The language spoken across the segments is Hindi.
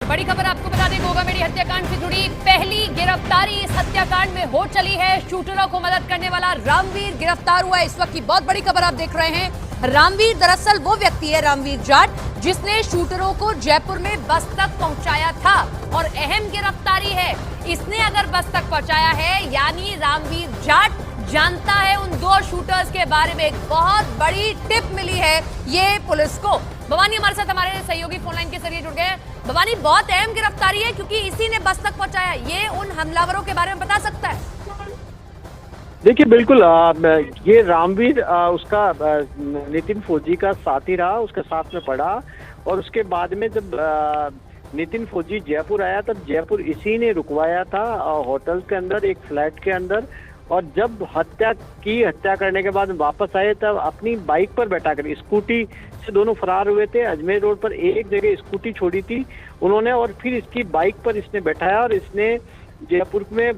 बड़ी खबर आपको बता दें, गोगामेडी हत्याकांड से जुड़ी पहली गिरफ्तारी इस हत्याकांड में हो चली है। शूटरों को मदद करने वाला रामवीर गिरफ्तार हुआ है। इस वक्त की बहुत बड़ी खबर आप देख रहे हैं। रामवीर दरअसल वो व्यक्ति है, रामवीर जाट, जिसने शूटरों को जयपुर में बस तक पहुंचाया था और अहम गिरफ्तारी है। इसने अगर बस तक पहुंचाया है यानी रामवीर जाट जानता है उन दो शूटर्स के बारे में। एक बहुत बड़ी टिप मिली है ये पुलिस को। भवानी हमारे साथ हमारे सहयोगी फोनलाइन के जरिए जुड़ गए। भवानी, बहुत अहम गिरफ्तारी है क्योंकि इसी ने बस तक पहुंचाया। ये उन हमलावरों के बारे में बता सकता है? देखिए, बिल्कुल ये रामवीर उसका नितिन फौजी का साथी रहा, उसके साथ में पढ़ा और उसके बाद में जब नितिन फौजी जयपुर आया तब जयपुर इसी ने रुकवाया था होटल के अंदर, एक फ्लैट के अंदर। और जब हत्या करने के बाद वापस आए तब अपनी बाइक पर बैठाकर, स्कूटी से दोनों फरार हुए थे। अजमेर रोड पर एक जगह स्कूटी छोड़ी थी उन्होंने और फिर इसकी बाइक पर इसने बैठाया और इसने जयपुर में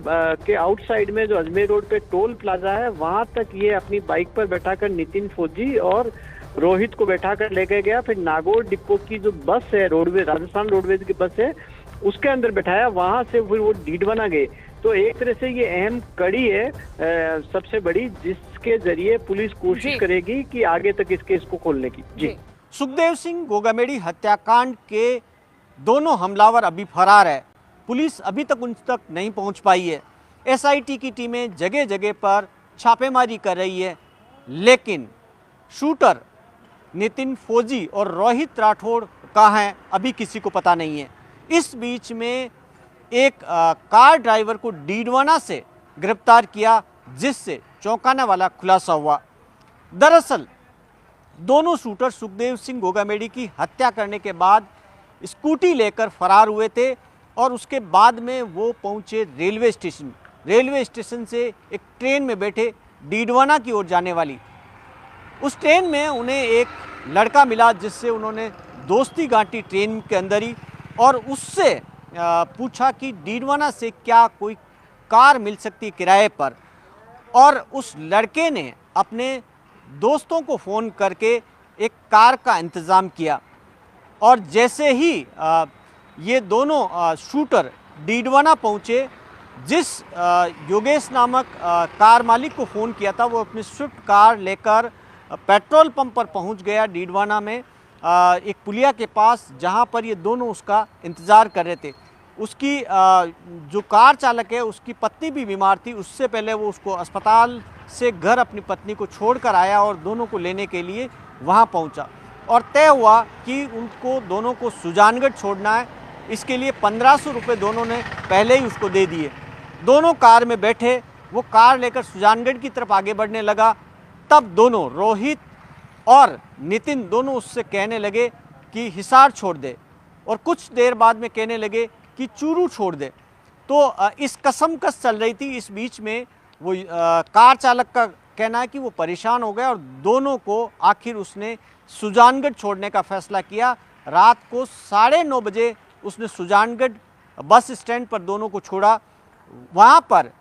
के आउटसाइड में जो अजमेर रोड पे टोल प्लाजा है वहां तक ये अपनी बाइक पर बैठाकर नितिन फौजी और रोहित को बैठाकर लेके गया। फिर नागौर डिपो की जो बस है, रोडवेज, राजस्थान रोडवेज की बस है, उसके अंदर बैठाया। वहां से फिर वो डीडवाना गए। तो एक तरह से ये अहम कड़ी है सबसे बड़ी, जिसके जरिए पुलिस कोशिश करेगी कि आगे तक इस केस को खोलने की। जी, सुखदेव सिंह गोगामेडी हत्याकांड के दोनों हमलावर अभी फरार है। पुलिस अभी तक उन तक नहीं पहुंच पाई है। एसआईटी की टीमें जगह जगह पर छापेमारी कर रही है, लेकिन शूटर नितिन फौजी और रोहित राठौड़ कहाँ हैं अभी किसी को पता नहीं है। इस बीच में एक कार ड्राइवर को डीडवाना से गिरफ्तार किया, जिससे चौंकाने वाला खुलासा हुआ। दरअसल दोनों शूटर सुखदेव सिंह गोगामेडी की हत्या करने के बाद स्कूटी लेकर फरार हुए थे और उसके बाद में वो पहुंचे रेलवे स्टेशन। रेलवे स्टेशन से एक ट्रेन में बैठे डीडवाना की ओर जाने वाली। उस ट्रेन में उन्हें एक लड़का मिला जिससे उन्होंने दोस्ती गांठी ट्रेन के अंदर ही, और उससे पूछा कि डीडवाना से क्या कोई कार मिल सकती किराए पर। और उस लड़के ने अपने दोस्तों को फ़ोन करके एक कार का इंतज़ाम किया और जैसे ही ये दोनों शूटर डीडवाना पहुँचे, जिस योगेश नामक कार मालिक को फ़ोन किया था वो अपनी स्विफ्ट कार लेकर पेट्रोल पंप पर पहुंच गया डीडवाना में, एक पुलिया के पास, जहां पर ये दोनों उसका इंतज़ार कर रहे थे। उसकी जो कार चालक है उसकी पत्नी भी बीमार थी। उससे पहले वो उसको अस्पताल से घर अपनी पत्नी को छोड़कर आया और दोनों को लेने के लिए वहां पहुंचा और तय हुआ कि उनको दोनों को सुजानगढ़ छोड़ना है। इसके लिए 1500 रुपये दोनों ने पहले ही उसको दे दिए। दोनों कार में बैठे, वो कार लेकर सुजानगढ़ की तरफ आगे बढ़ने लगा। तब दोनों, रोहित और नितिन, दोनों उससे कहने लगे कि हिसार छोड़ दे और कुछ देर बाद में कहने लगे कि चूरू छोड़ दे। तो इस कसमकस चल रही थी। इस बीच में वो कार चालक का कहना है कि वो परेशान हो गया और दोनों को आखिर उसने सुजानगढ़ छोड़ने का फैसला किया। रात को 9:30 बजे उसने सुजानगढ़ बस स्टैंड पर दोनों को छोड़ा। वहाँ पर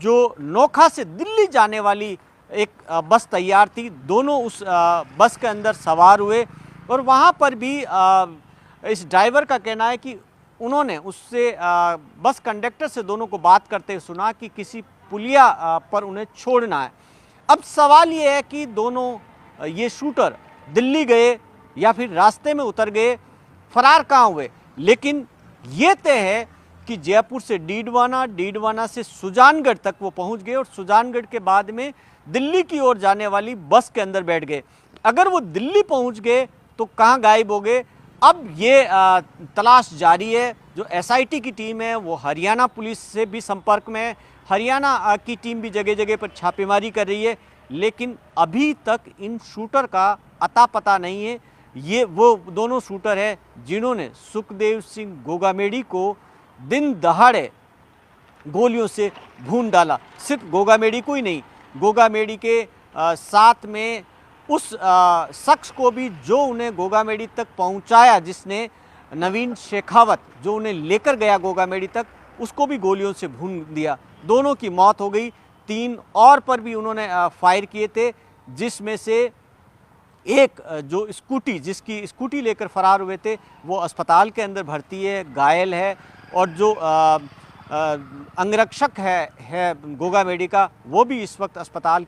जो नोखा से दिल्ली जाने वाली एक बस तैयार थी, दोनों उस बस के अंदर सवार हुए और वहाँ पर भी इस ड्राइवर का कहना है कि उन्होंने उससे बस कंडक्टर से दोनों को बात करते सुना कि किसी पुलिया पर उन्हें छोड़ना है। अब सवाल ये है कि दोनों ये शूटर दिल्ली गए या फिर रास्ते में उतर गए, फरार कहाँ हुए। लेकिन ये तय है कि जयपुर से डीडवाना, डीडवाना से सुजानगढ़ तक वो पहुंच गए और सुजानगढ़ के बाद में दिल्ली की ओर जाने वाली बस के अंदर बैठ गए। अगर वो दिल्ली पहुंच गए तो कहाँ गायब हो गए, अब ये तलाश जारी है। जो एसआईटी की टीम है वो हरियाणा पुलिस से भी संपर्क में है। हरियाणा की टीम भी जगह जगह पर छापेमारी कर रही है, लेकिन अभी तक इन शूटर का अता पता नहीं है। ये वो दोनों शूटर हैं जिन्होंने सुखदेव सिंह गोगामेडी को दिन दहाड़े गोलियों से भून डाला। सिर्फ गोगामेडी को ही नहीं, गोगामेडी के साथ में उस शख्स को भी जो उन्हें गोगामेडी तक पहुंचाया, जिसने नवीन शेखावत, जो उन्हें लेकर गया गोगामेडी तक, उसको भी गोलियों से भून दिया। दोनों की मौत हो गई। 3 और पर भी उन्होंने फायर किए थे, जिसमें से एक जो स्कूटी जिसकी स्कूटी लेकर फरार हुए थे वो अस्पताल के अंदर भर्ती है, घायल है। और जो अंगरक्षक है गोगामेडी का वो भी इस वक्त अस्पताल